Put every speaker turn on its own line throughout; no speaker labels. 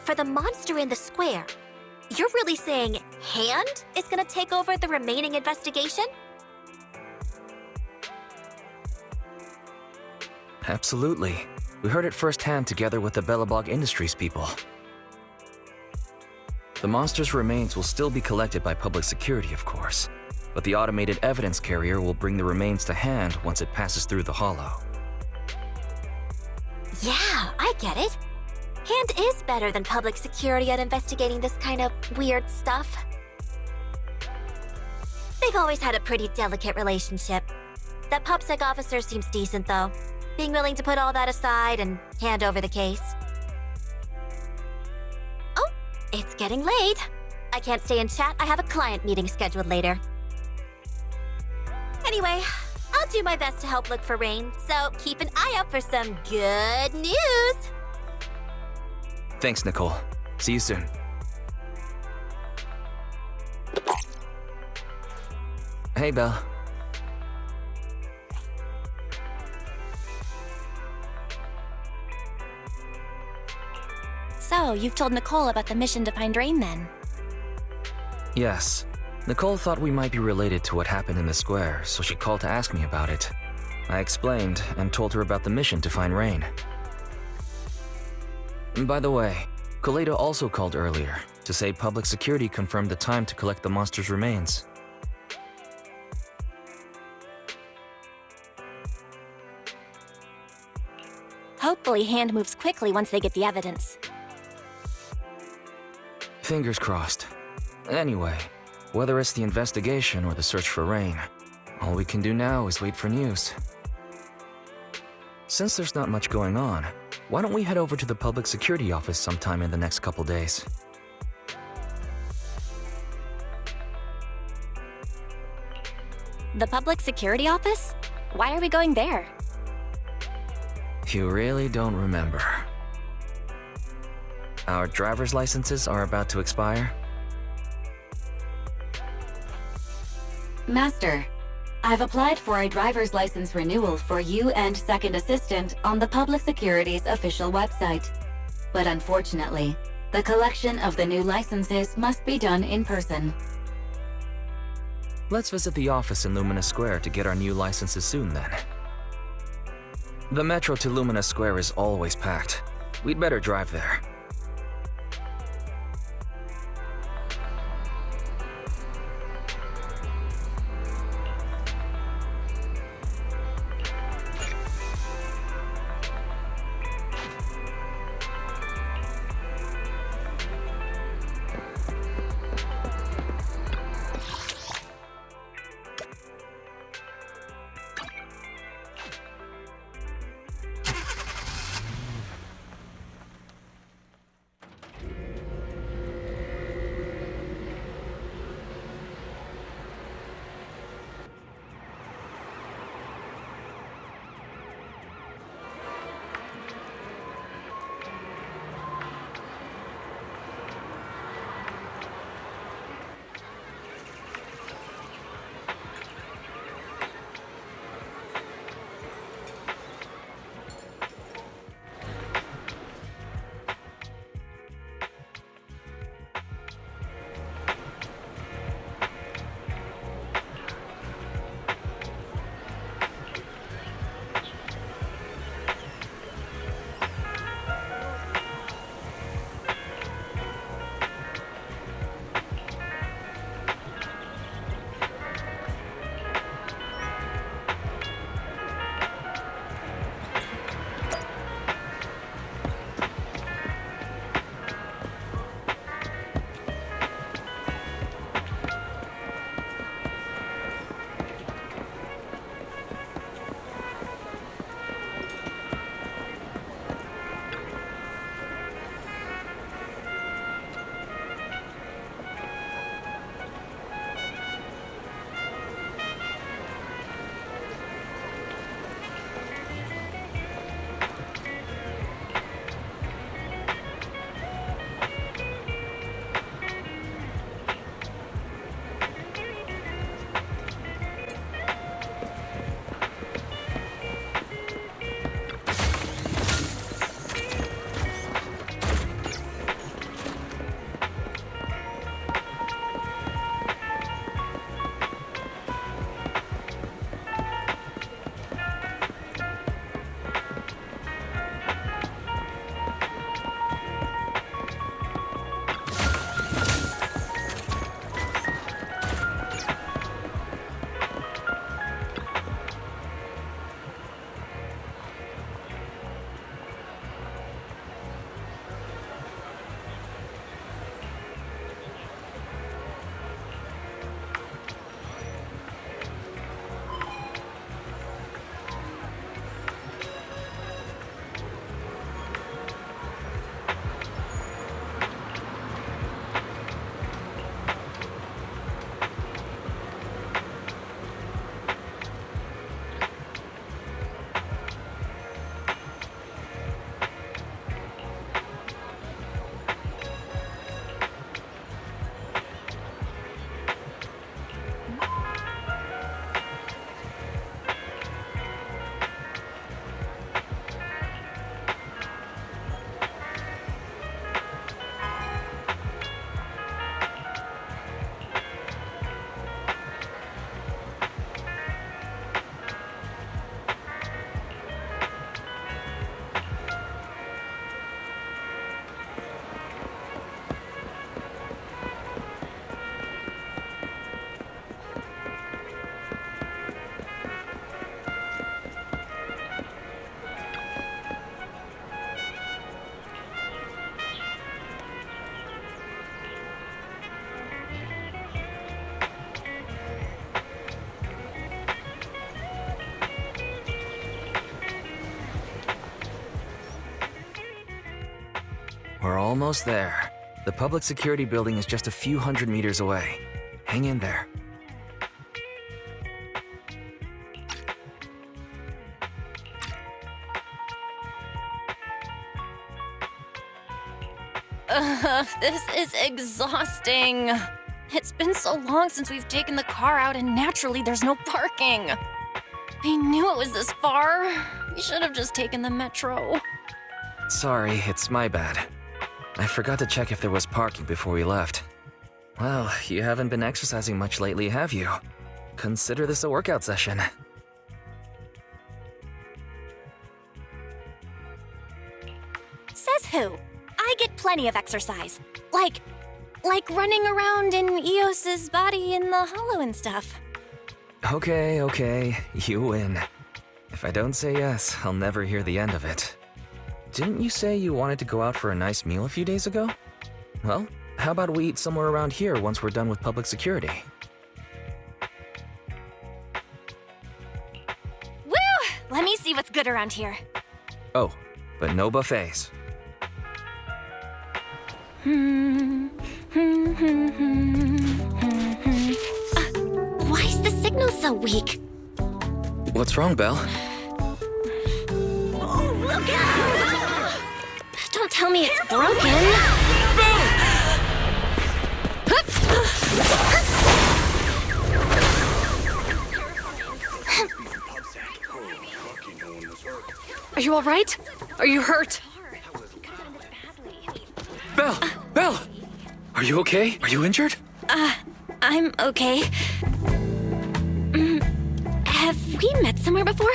for the monster in the square, you're really saying Hand is gonna take over the remaining investigation?
Absolutely. We heard it firsthand together with the Belobog Industries people. The monster's remains will still be collected by public security, of course, but the automated evidence carrier will bring the remains to Hand once it passes through the hollow.
Yeah, I get it. Hand is better than public security at investigating this kind of weird stuff. They've always had a pretty delicate relationship. That PubSec officer seems decent, though, being willing to put all that aside and hand over the case. Oh, it's getting late. I can't stay and chat. I have a client meeting scheduled later. Anyway, I'll do my best to help look for Rain, so keep an eye out for some good news!
Thanks, Nicole. See you soon. Hey, Belle.
So, you've told Nicole about the mission to find Rain, then?
Yes. Nicole thought we might be related to what happened in the square, so she called to ask me about it. I explained and told her about the mission to find Rain. And by the way, Kaleido also called earlier to say public security confirmed the time to collect the monster's remains.
Hopefully Hand moves quickly once they get the evidence.
Fingers crossed. Anyway, whether it's the investigation or the search for Rain, all we can do now is wait for news. Since there's not much going on, why don't we head over to the public security office sometime in the next couple days?
The public security office? Why are we going there?
You really don't remember. Our driver's licenses are about to expire.
Master, I've applied for a driver's license renewal for you and Second Assistant on the Public Security's official website. But unfortunately, the collection of the new licenses must be done in person.
Let's visit the office in Lumina Square to get our new licenses soon then. The metro to Lumina Square is always packed. We'd better drive there. Almost there. The public security building is just a few hundred meters away. Hang in there.
This is exhausting. It's been so long since we've taken the car out, and naturally there's no parking. I knew it was this far. We should have just taken the metro.
Sorry, it's my bad. I forgot to check if there was parking before we left. Well, you haven't been exercising much lately, have you? Consider this a workout session.
Says who? I get plenty of exercise. Like running around in Eos's body in the hollow and stuff.
Okay, you win. If I don't say yes, I'll never hear the end of it. Didn't you say you wanted to go out for a nice meal a few days ago? Well, how about we eat somewhere around here once we're done with public security?
Woo! Let me see what's good around here.
Oh, but no buffets.
Why is the signal so weak?
What's wrong, Belle?
Oh, look out! Don't tell me it's broken.
Are you all right? Are you hurt?
Belle! Are you okay? Are you injured?
I'm okay. Have we met somewhere before?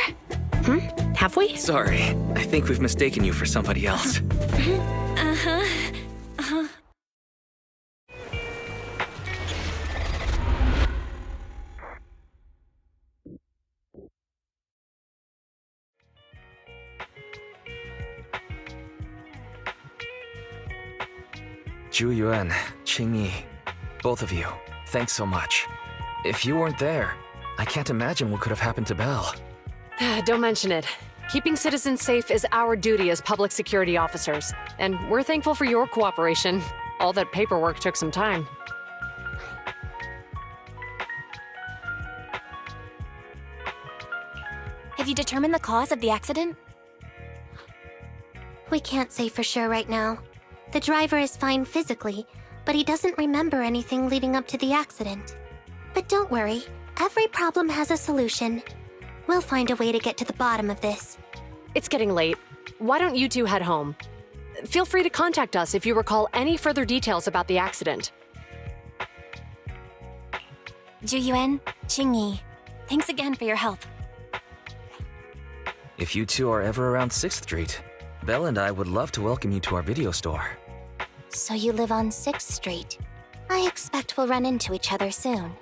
Have we?
Sorry, I think we've mistaken you for somebody else. Yuan, Qingyi, both of you, thanks so much. If you weren't there, I can't imagine what could have happened to Belle.
Don't mention it. Keeping citizens safe is our duty as public security officers, and we're thankful for your cooperation. All that paperwork took some time.
Have you determined the cause of the accident?
We can't say for sure right now. The driver is fine physically, but he doesn't remember anything leading up to the accident. But don't worry, every problem has a solution. We'll find a way to get to the bottom of this.
It's getting late. Why don't you two head home? Feel free to contact us if you recall any further details about the accident.
Yuan, Qingyi, thanks again for your help.
If you two are ever around 6th Street, Belle and I would love to welcome you to our video store.
So you live on 6th Street. I expect we'll run into each other soon.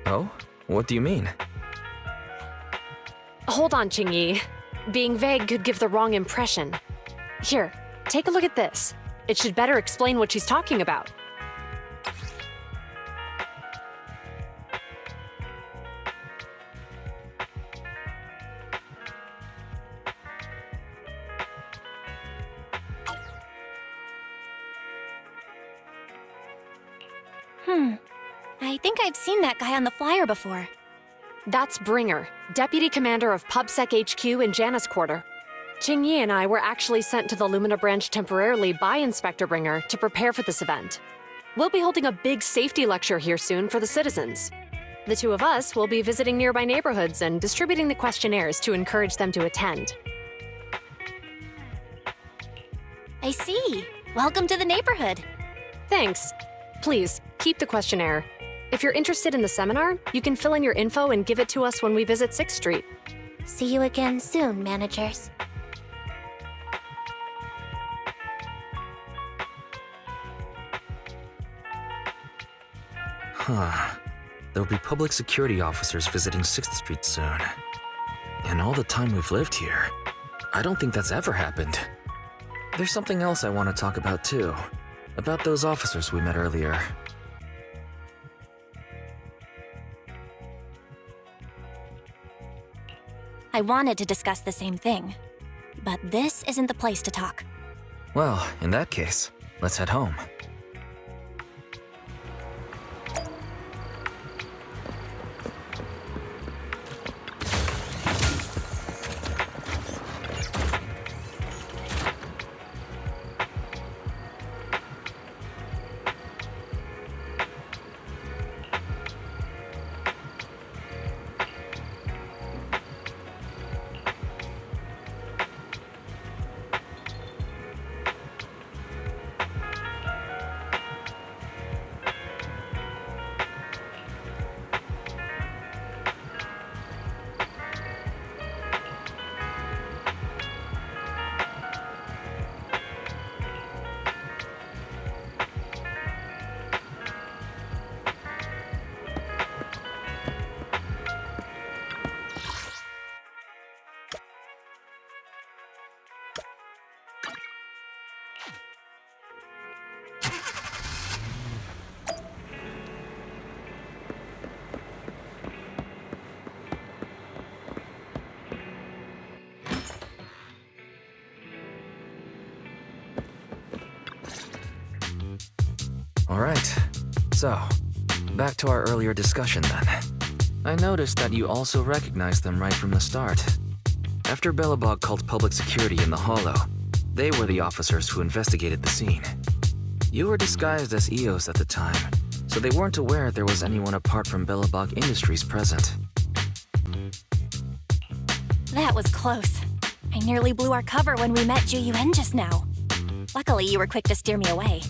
Oh? What do you mean?
Hold on, Qingyi. Being vague could give the wrong impression. Here, take a look at this. It should better explain what she's talking about.
I think I've seen that guy on the flyer before.
That's Bringer, Deputy Commander of PubSec HQ in Janus Quarter. Qingyi and I were actually sent to the Lumina branch temporarily by Inspector Bringer to prepare for this event. We'll be holding a big safety lecture here soon for the citizens. The two of us will be visiting nearby neighborhoods and distributing the questionnaires to encourage them to attend.
I see. Welcome to the neighborhood.
Thanks. Please, keep the questionnaire. If you're interested in the seminar, you can fill in your info and give it to us when we visit 6th Street.
See you again soon, managers.
Huh. There'll be public security officers visiting 6th Street soon. In all the time we've lived here, I don't think that's ever happened. There's something else I want to talk about too. About those officers we met earlier.
I wanted to discuss the same thing, but this isn't the place to talk.
Well, in that case, Let's head home. Alright, so, back to our earlier discussion then. I noticed that you also recognized them right from the start. After Belobog called public security in the Hollow, they were the officers who investigated the scene. You were disguised as EOS at the time, so they weren't aware there was anyone apart from Belobog Industries present.
That was close. I nearly blew our cover when we met Yuan just now. Luckily, you were quick to steer me away.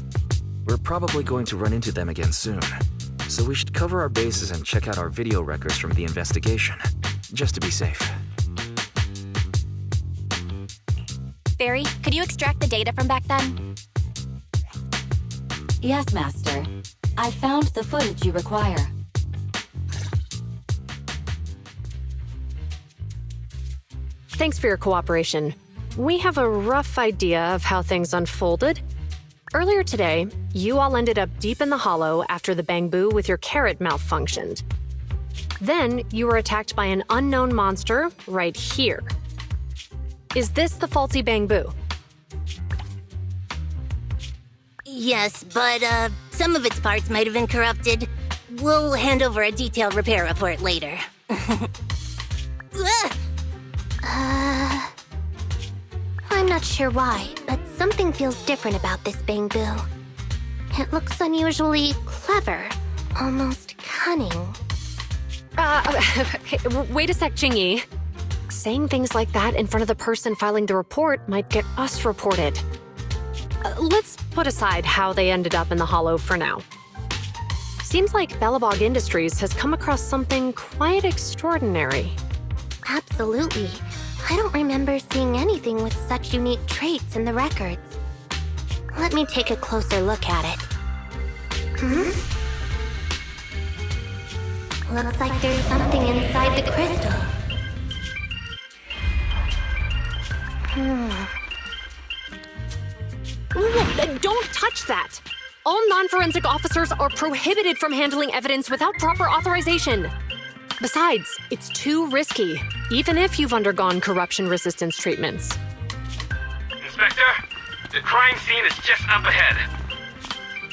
We're probably going to run into them again soon, so we should cover our bases and check out our video records from the investigation, just to be safe.
Barry, could you extract the data from back then?
Yes, Master. I found the footage you require.
Thanks for your cooperation. We have a rough idea of how things unfolded. Earlier today, you all ended up deep in the Hollow after the bamboo with your carrot malfunctioned. Then, you were attacked by an unknown monster right here. Is this the faulty bamboo?
Yes, but some of its parts might have been corrupted. We'll hand over a detailed repair report later.
I'm not sure why, but something feels different about this bamboo. It looks unusually clever, almost cunning.
Wait a sec, Qingyi. Saying things like that in front of the person filing the report might get us reported. Let's put aside how they ended up in the Hollow for now. Seems like Belobog Industries has come across something quite extraordinary.
Absolutely. I don't remember seeing anything with such unique traits in the records. Let me take a closer look at it. Looks like there's something inside the crystal.
Don't touch that! All non-forensic officers are prohibited from handling evidence without proper authorization. Besides, it's too risky, even if you've undergone corruption resistance treatments.
Inspector, the crime scene is just up ahead.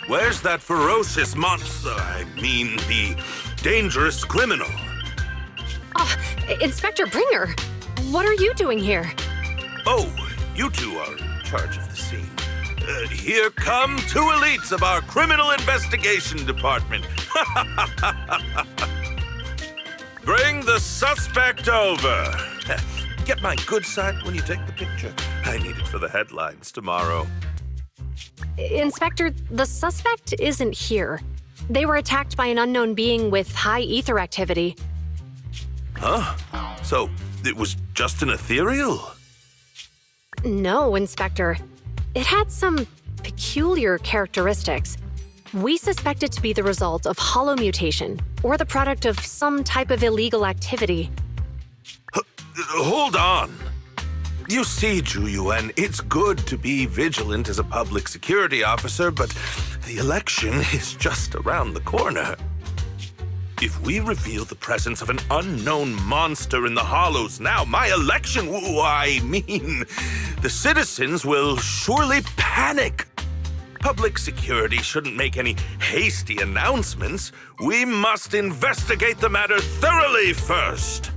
Where's that ferocious monster? I mean, the dangerous criminal.
Inspector Bringer, what are you doing here?
Oh, you two are in charge of the scene. Here come two elites of our criminal investigation department. Bring the suspect over. Get my good side when you take the picture. I need it for the headlines tomorrow.
Inspector, the suspect isn't here. They were attacked by an unknown being with high ether activity.
Huh? So, it was just an ethereal?
No, Inspector. It had some peculiar characteristics. We suspect it to be the result of hollow mutation, or the product of some type of illegal activity.
Hold on. You see, Yuan, it's good to be vigilant as a public security officer, but the election is just around the corner. If we reveal the presence of an unknown monster in the Hollows now, my election, the citizens will surely panic. Public security shouldn't make any hasty announcements. We must investigate the matter thoroughly first.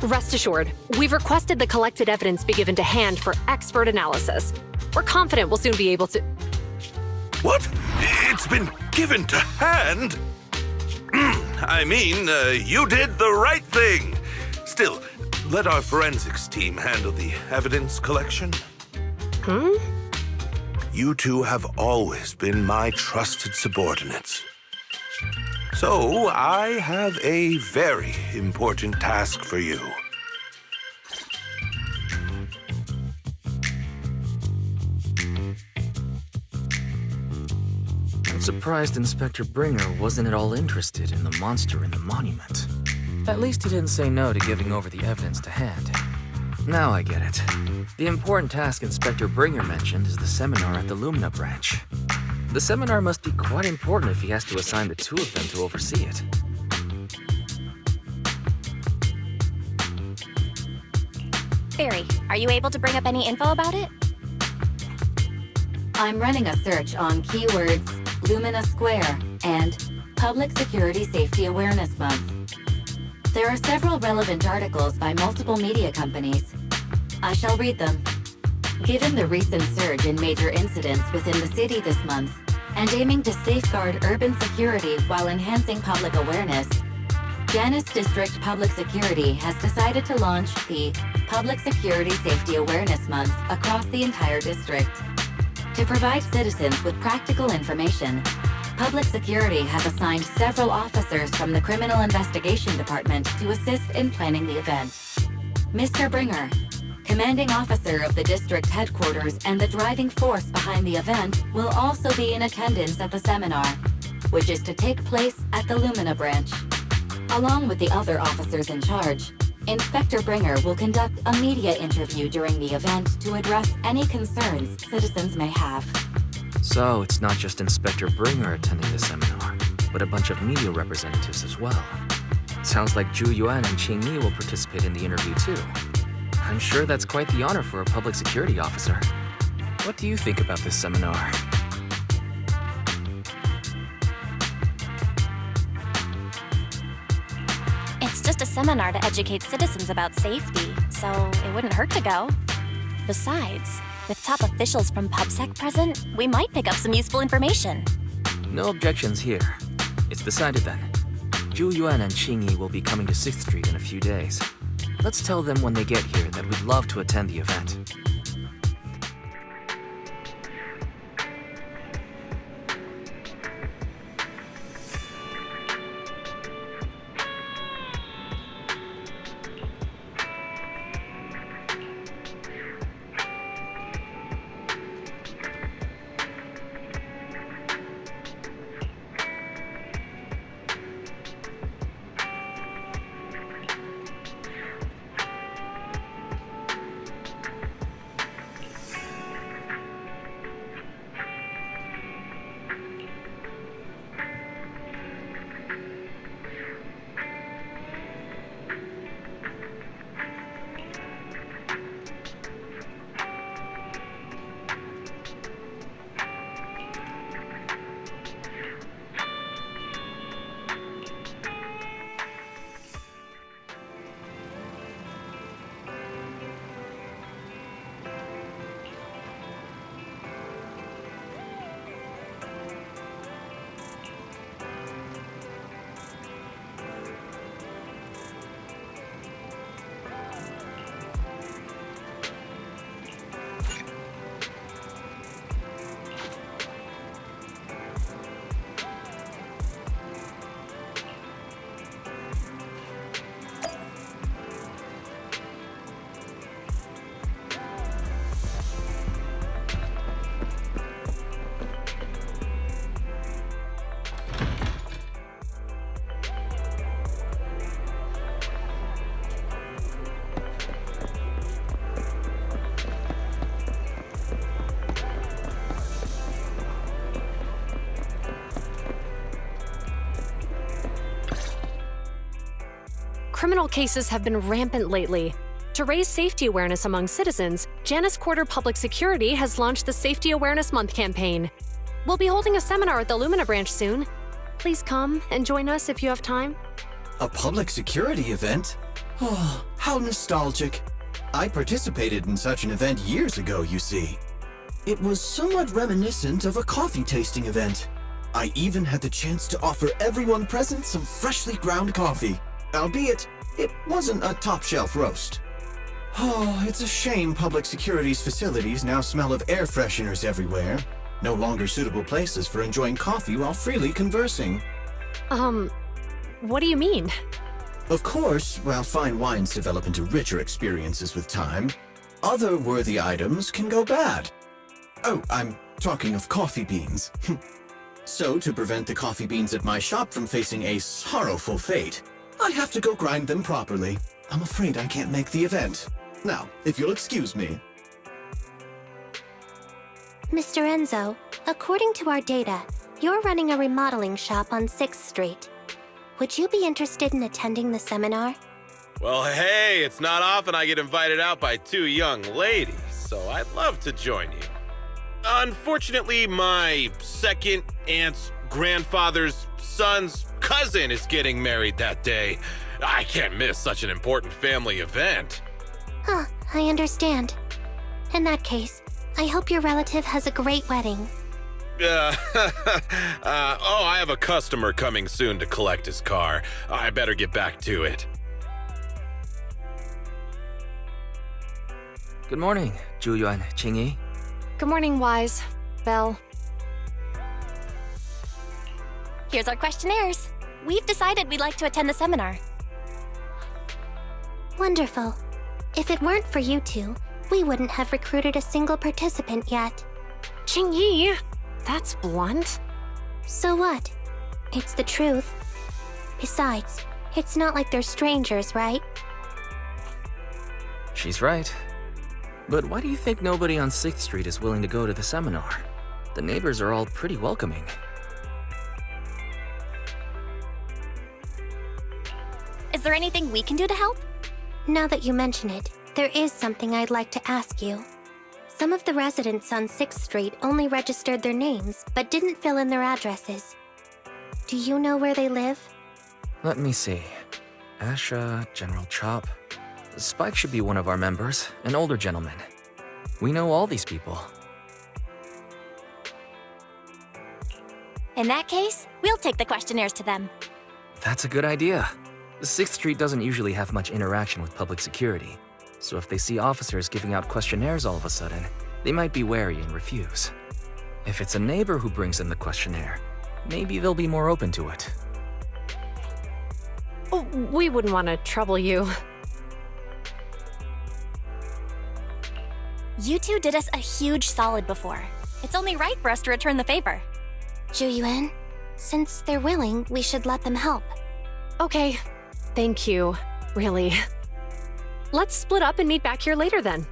Rest assured, we've requested the collected evidence be given to hand for expert analysis. We're confident we'll soon be able to...
What? It's been given to hand? I mean, you did the right thing. Still, let our forensics team handle the evidence collection. You two have always been my trusted subordinates. So, I have a very important task for you.
I'm surprised Inspector Bringer wasn't at all interested in the monster in the monument. At least he didn't say no to giving over the evidence to hand. Now I get it. The important task Inspector Bringer mentioned is the seminar at the Lumina branch. The seminar must be quite important if he has to assign the two of them to oversee it.
Barry, are you able to bring up any info about it?
I'm running a search on keywords Lumina Square and Public Security Safety Awareness Month. There are several relevant articles by multiple media companies. I shall read them. Given the recent surge in major incidents within the city this month, and aiming to safeguard urban security while enhancing public awareness, Janus District Public Security has decided to launch the Public Security Safety Awareness Month across the entire district. To provide citizens with practical information, Public Security has assigned several officers from the Criminal Investigation Department to assist in planning the event. Mr. Bringer, commanding officer of the district headquarters and the driving force behind the event, will also be in attendance at the seminar, which is to take place at the Lumina branch. Along with the other officers in charge, Inspector Bringer will conduct a media interview during the event to address any concerns citizens may have.
So it's not just Inspector Bringer attending the seminar, but a bunch of media representatives as well. Sounds like Yuan and Qingyi will participate in the interview too. I'm sure that's quite the honor for a public security officer. What do you think about this seminar?
It's just a seminar to educate citizens about safety, so it wouldn't hurt to go. Besides, with top officials from PubSec present, we might pick up some useful information.
No objections here. It's decided then. Yuan and Qingyi will be coming to 6th Street in a few days. Let's tell them when they get here that we'd love to attend the event.
Criminal cases have been rampant lately. To raise safety awareness among citizens, Janus Quarter Public Security has launched the Safety Awareness Month campaign. We'll be holding a seminar at the Lumina branch soon. Please come and join us if you have time.
A public security event? Oh, how nostalgic. I participated in such an event years ago, you see. It was somewhat reminiscent of a coffee tasting event. I even had the chance to offer everyone present some freshly ground coffee, albeit it wasn't a top-shelf roast. Oh, it's a shame public security's facilities now smell of air fresheners everywhere. No longer suitable places for enjoying coffee while freely conversing.
What do you mean?
Of course, while fine wines develop into richer experiences with time, other worthy items can go bad. Oh, I'm talking of coffee beans. So, to prevent the coffee beans at my shop from facing a sorrowful fate, I have to go grind them properly. I'm afraid I can't make the event. Now, if you'll excuse me.
Mr. Enzo, according to our data, you're running a remodeling shop on 6th Street. Would you be interested in attending the seminar?
Well, hey, it's not often I get invited out by two young ladies, so I'd love to join you. Unfortunately, my second aunt's grandfather's son's cousin is getting married that day. I can't miss such an important family event.
Huh, I understand. In that case, I hope your relative has a great wedding.
I have a customer coming soon to collect his car. I better get back to it.
Good morning, Yuan, Qingyi.
Good morning, Wise. Belle.
Here's our questionnaires. We've decided we'd like to attend the seminar.
Wonderful. If it weren't for you two, we wouldn't have recruited a single participant yet.
Qingyi! That's blunt.
So what? It's the truth. Besides, it's not like they're strangers, right?
She's right. But why do you think nobody on 6th Street is willing to go to the seminar? The neighbors are all pretty welcoming.
Is there anything we can do to help?
Now that you mention it, there is something I'd like to ask you. Some of the residents on 6th Street only registered their names, but didn't fill in their addresses. Do you know where they live?
Let me see. Asha, General Chop. Spike should be one of our members, an older gentleman. We know all these people.
In that case, we'll take the questionnaires to them.
That's a good idea. 6th Street doesn't usually have much interaction with public security, so if they see officers giving out questionnaires all of a sudden, they might be wary and refuse. If it's a neighbor who brings in the questionnaire, maybe they'll be more open to it.
Oh, we wouldn't want to trouble you.
You two did us a huge solid before. It's only right for us to return the favor.
Yuan, since they're willing, we should let them help.
Okay. Thank you. Really. Let's split up and meet back here later then.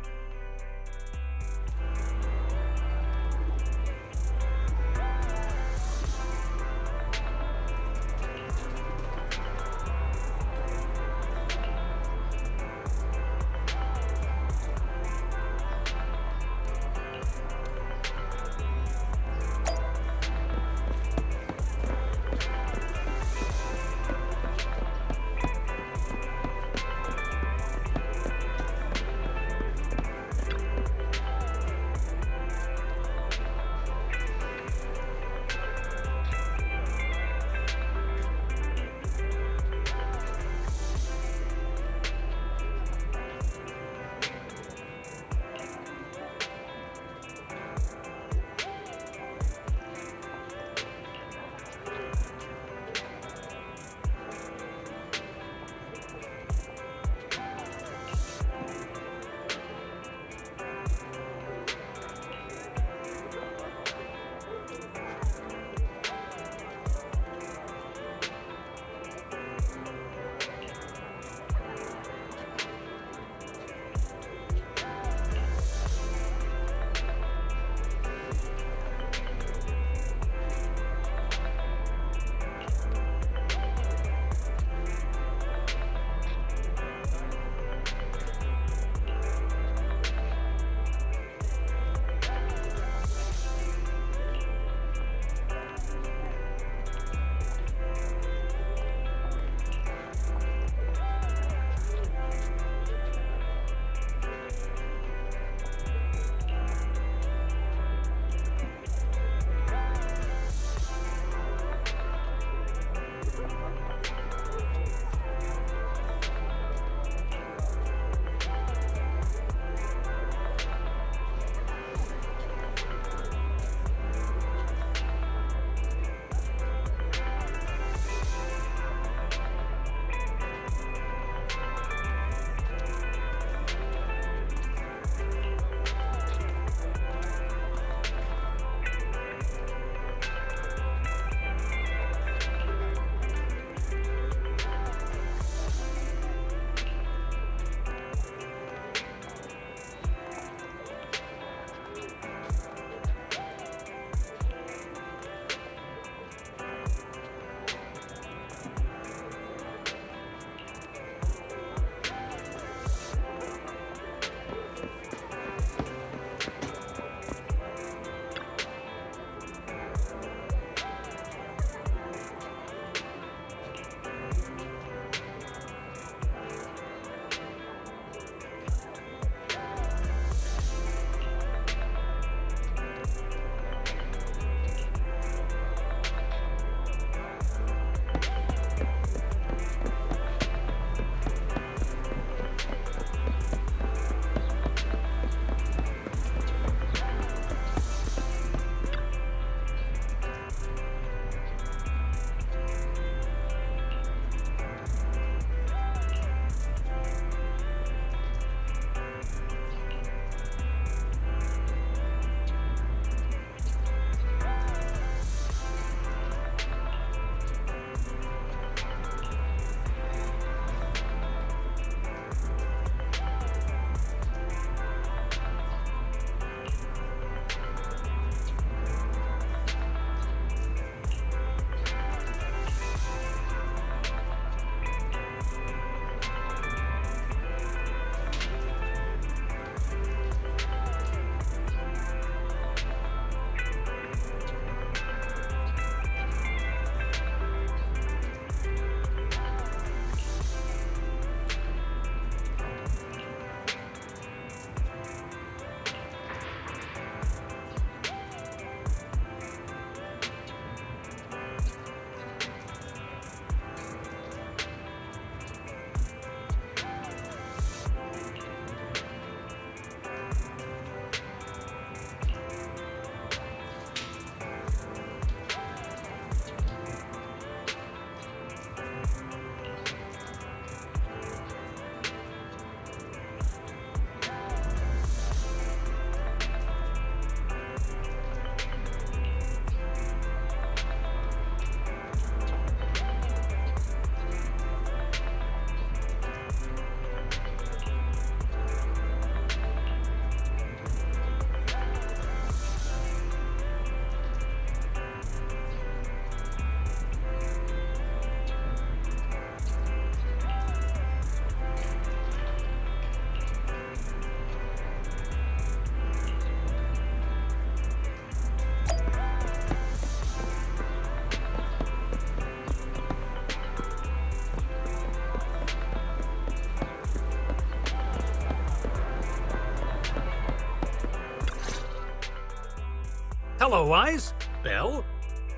Hello, Wise. Belle?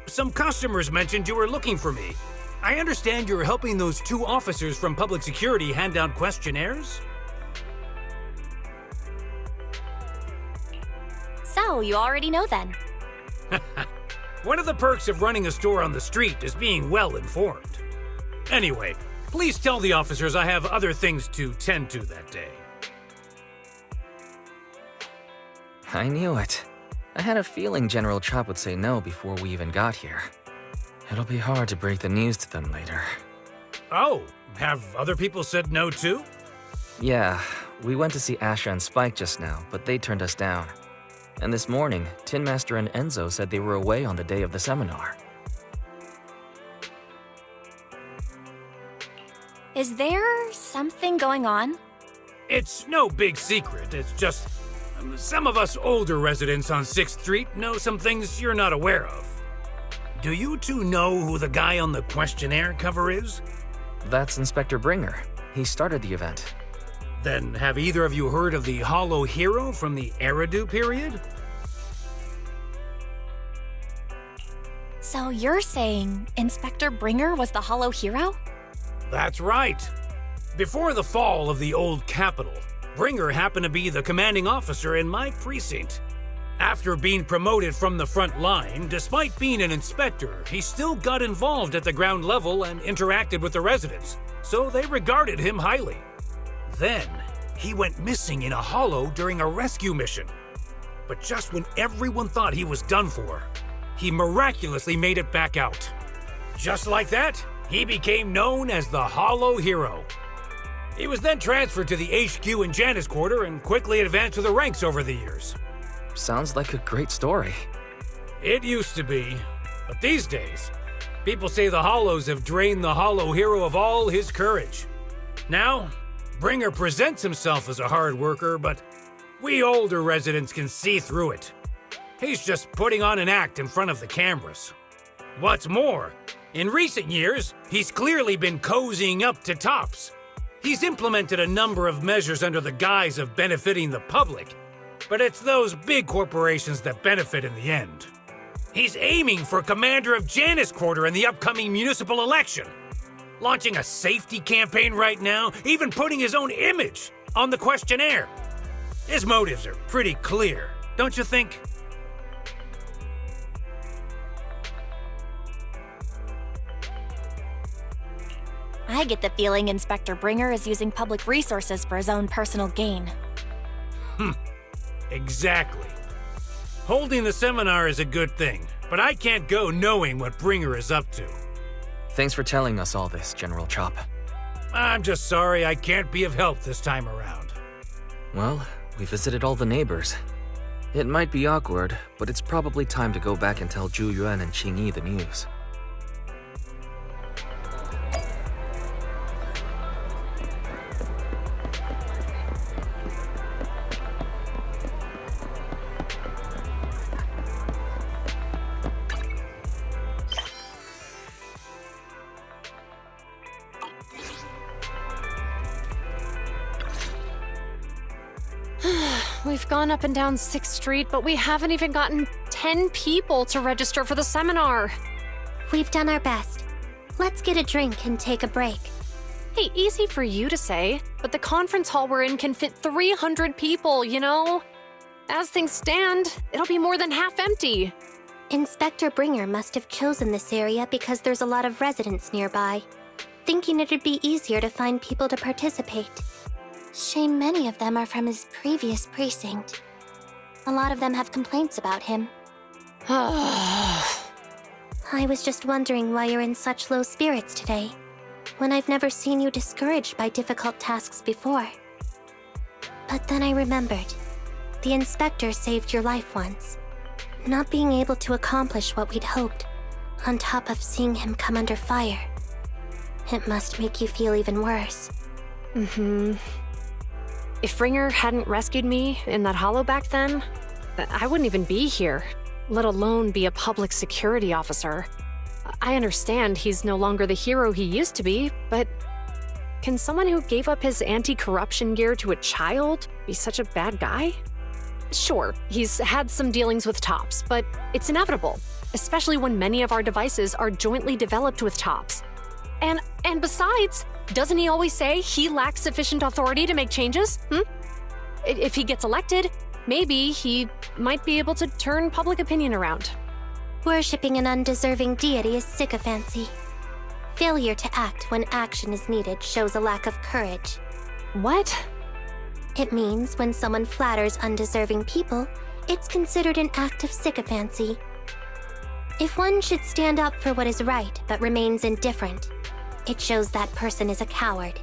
Some customers mentioned you were looking for me. I understand you're helping those 2 officers from public security hand out questionnaires?
So, you already know then.
One of the perks of running a store on the street is being well informed. Anyway, please tell the officers I have other things to tend to that day.
I knew it. I had a feeling General Chop would say no before we even got here. It'll be hard to break the news to them later.
Oh, have other people said no too?
Yeah, we went to see Asha and Spike just now, but they turned us down. And this morning, Tin Master and Enzo said they were away on the day of the seminar.
Is there something going on?
It's no big secret. It's just some of us older residents on 6th Street know some things you're not aware of. Do you 2 know who the guy on the questionnaire cover is?
That's Inspector Bringer. He started the event.
Then have either of you heard of the Hollow Hero from the Eridu period?
So you're saying Inspector Bringer was the Hollow Hero?
That's right. Before the fall of the old capital, Bringer happened to be the commanding officer in my precinct. After being promoted from the front line, despite being an inspector, he still got involved at the ground level and interacted with the residents, so they regarded him highly. Then, he went missing in a hollow during a rescue mission. But just when everyone thought he was done for, he miraculously made it back out. Just like that, he became known as the Hollow Hero. He was then transferred to the HQ in Janus Quarter and quickly advanced to the ranks over the years.
Sounds like a great story.
It used to be, but these days, people say the Hollows have drained the Hollow Hero of all his courage. Now, Bringer presents himself as a hard worker, but we older residents can see through it. He's just putting on an act in front of the cameras. What's more, in recent years, he's clearly been cozying up to Tops. He's implemented a number of measures under the guise of benefiting the public, but it's those big corporations that benefit in the end. He's aiming for commander of Janus Quarter in the upcoming municipal election, launching a safety campaign right now, even putting his own image on the questionnaire. His motives are pretty clear, don't you think?
I get the feeling Inspector Bringer is using public resources for his own personal gain.
Exactly. Holding the seminar is a good thing, but I can't go knowing what Bringer is up to.
Thanks for telling us all this, General Chop.
I'm just sorry I can't be of help this time around.
Well, we visited all the neighbors. It might be awkward, but it's probably time to go back and tell Yuan and Qingyi the news.
We've gone up and down 6th Street, but we haven't even gotten 10 people to register for the seminar.
We've done our best. Let's get a drink and take a break.
Hey, easy for you to say, but the conference hall we're in can fit 300 people, you know? As things stand, it'll be more than half empty.
Inspector Bringer must have chosen this area because there's a lot of residents nearby, thinking it'd be easier to find people to participate. Shame many of them are from his previous precinct. A lot of them have complaints about him. I was just wondering why you're in such low spirits today, when I've never seen you discouraged by difficult tasks before. But then I remembered. The inspector saved your life once. Not being able to accomplish what we'd hoped, on top of seeing him come under fire. It must make you feel even worse.
If Bringer hadn't rescued me in that hollow back then, I wouldn't even be here, let alone be a public security officer. I understand he's no longer the hero he used to be, but can someone who gave up his anti-corruption gear to a child be such a bad guy? Sure, he's had some dealings with Tops, but it's inevitable, especially when many of our devices are jointly developed with Tops. And besides, doesn't he always say he lacks sufficient authority to make changes? If he gets elected, maybe he might be able to turn public opinion around.
Worshipping an undeserving deity is sycophancy. Failure to act when action is needed shows a lack of courage.
What?
It means when someone flatters undeserving people, it's considered an act of sycophancy. If one should stand up for what is right but remains indifferent, it shows that person is a coward.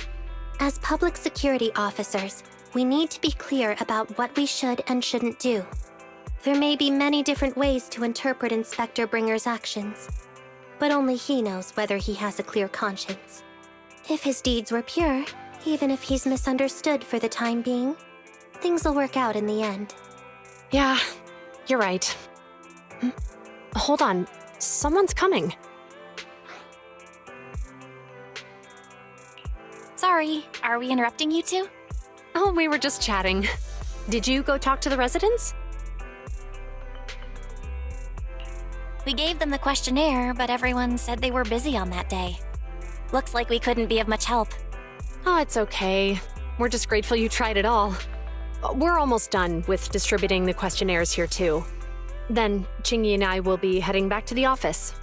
As public security officers, we need to be clear about what we should and shouldn't do. There may be many different ways to interpret Inspector Bringer's actions, but only he knows whether he has a clear conscience. If his deeds were pure, even if he's misunderstood for the time being, things will work out in the end.
Yeah, you're right. Hold on, someone's coming.
Sorry, are we interrupting you two?
Oh, we were just chatting. Did you go talk to the residents?
We gave them the questionnaire, but everyone said they were busy on that day. Looks like we couldn't be of much help.
Oh, it's okay. We're just grateful you tried it all. We're almost done with distributing the questionnaires here, too. Then, Qingyi and I will be heading back to the office.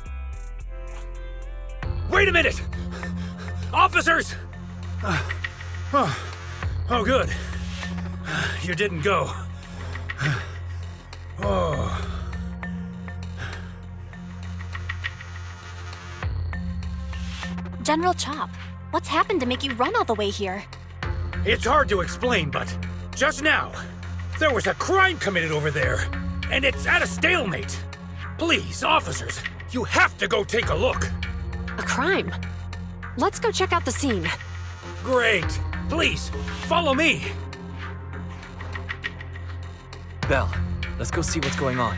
Wait a minute! Officers! Oh, good. You didn't go. Oh.
General Chop, what's happened to make you run all the way here?
It's hard to explain, but just now, there was a crime committed over there, and it's at a stalemate. Please, officers, you have to go take a look.
A crime? Let's go check out the scene.
Great. Please, follow me.
Belle, let's go see what's going on.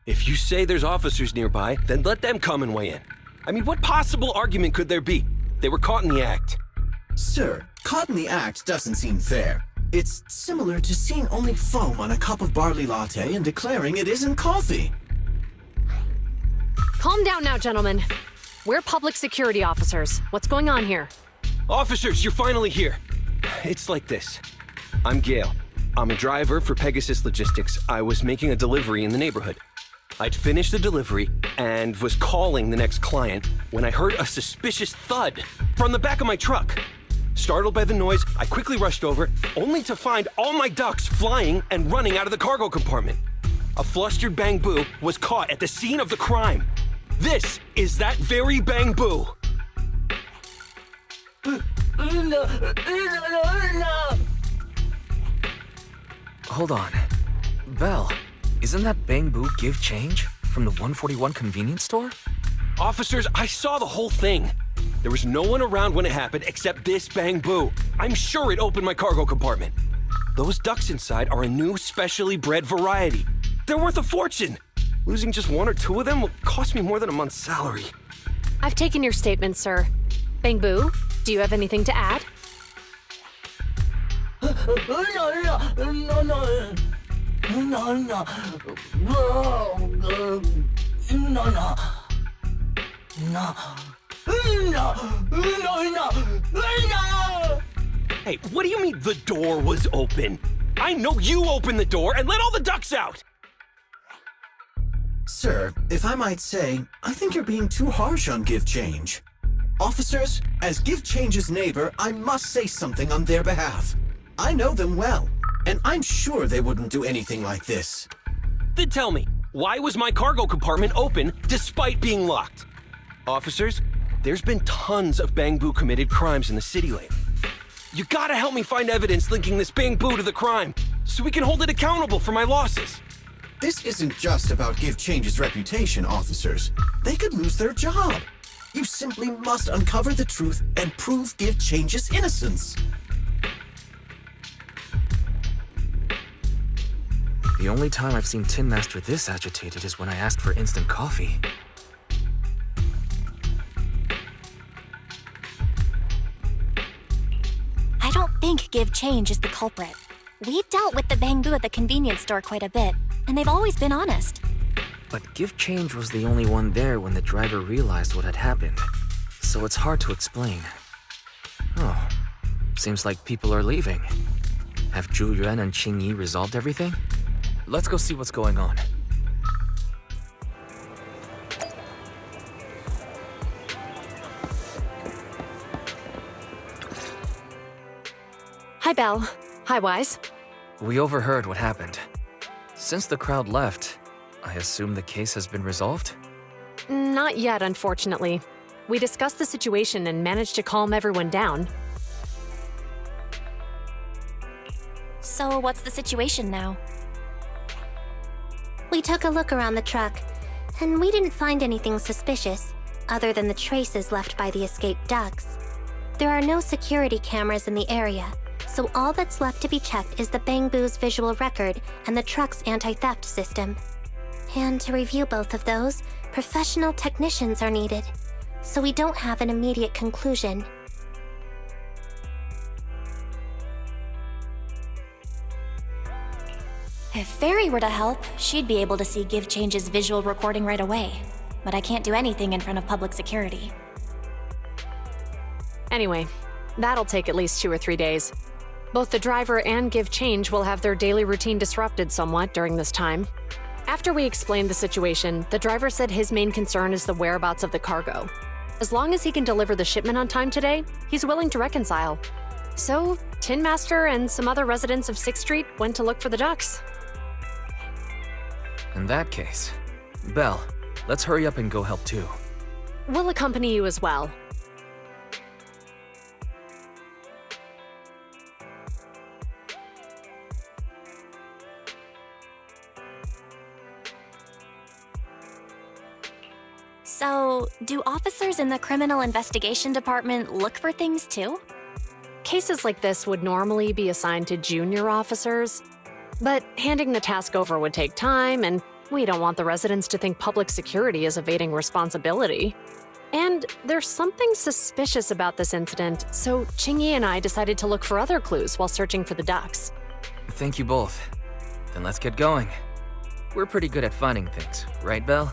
If you say there's officers nearby, then let them come and weigh in. I mean, what possible argument could there be? They were caught in the act.
Sir, caught in the act doesn't seem fair. It's similar to seeing only foam on a cup of barley latte and declaring it isn't coffee.
Calm down now, gentlemen. We're public security officers. What's going on here?
Officers, you're finally here. It's like this. I'm Gale. I'm a driver for Pegasus Logistics. I was making a delivery in the neighborhood. I'd finished the delivery and was calling the next client when I heard a suspicious thud from the back of my truck. Startled by the noise, I quickly rushed over, only to find all my ducks flying and running out of the cargo compartment. A flustered Bang Boo was caught at the scene of the crime. This is that very Bang Boo.
Hold on. Belle, isn't that Bang Boo give change from the 141 convenience store?
Officers, I saw the whole thing. There was no one around when it happened except this Bang Boo. I'm sure it opened my cargo compartment. Those ducks inside are a new specially bred variety. They're worth a fortune. Losing just one or two of them will cost me more than a month's salary.
I've taken your statement, sir. Bang Boo, do you have anything to add?
Hey, what do you mean the door was open? I know you opened the door and let all the ducks out!
Sir, if I might say, I think you're being too harsh on Give Change. Officers, as Give Change's neighbor, I must say something on their behalf. I know them well, and I'm sure they wouldn't do anything like this.
Then tell me, why was my cargo compartment open despite being locked? Officers, there's been tons of Bangbu committed crimes in the city lately. You gotta help me find evidence linking this Bangbu to the crime, so we can hold it accountable for my losses.
This isn't just about Give Change's reputation, officers. They could lose their job. You simply must uncover the truth and prove Give Change's innocence.
The only time I've seen Tin Master this agitated is when I asked for instant coffee.
I don't think Give Change is the culprit. We've dealt with the Bangbu at the convenience store quite a bit, and they've always been honest.
But Give Change was the only one there when the driver realized what had happened, so it's hard to explain. Oh, seems like people are leaving. Have Zhu Yuan and Qingyi resolved everything? Let's go see what's going on.
Hi, Belle. Hi, Wise.
We overheard what happened. Since the crowd left, I assume the case has been resolved?
Not yet, unfortunately. We discussed the situation and managed to calm everyone down.
So what's the situation now?
We took a look around the truck, and we didn't find anything suspicious, other than the traces left by the escaped ducks. There are no security cameras in the area, so all that's left to be checked is the Bangbu's visual record and the truck's anti-theft system. And to review both of those, professional technicians are needed, so we don't have an immediate conclusion.
If Fairy were to help, she'd be able to see Give Change's visual recording right away. But I can't do anything in front of public security.
Anyway, that'll take at least 2 or 3 days. Both the driver and Give Change will have their daily routine disrupted somewhat during this time. After we explained the situation, the driver said his main concern is the whereabouts of the cargo. As long as he can deliver the shipment on time today, he's willing to reconcile. So, Tin Master and some other residents of 6th Street went to look for the ducks.
In that case, Belle, let's hurry up and go help too.
We'll accompany you as well.
So, do officers in the criminal investigation department look for things too?
Cases like this would normally be assigned to junior officers, but handing the task over would take time, and we don't want the residents to think public security is evading responsibility. And there's something suspicious about this incident, so Qingyi and I decided to look for other clues while searching for the ducks.
Thank you both. Then let's get going. We're pretty good at finding things, right, Belle?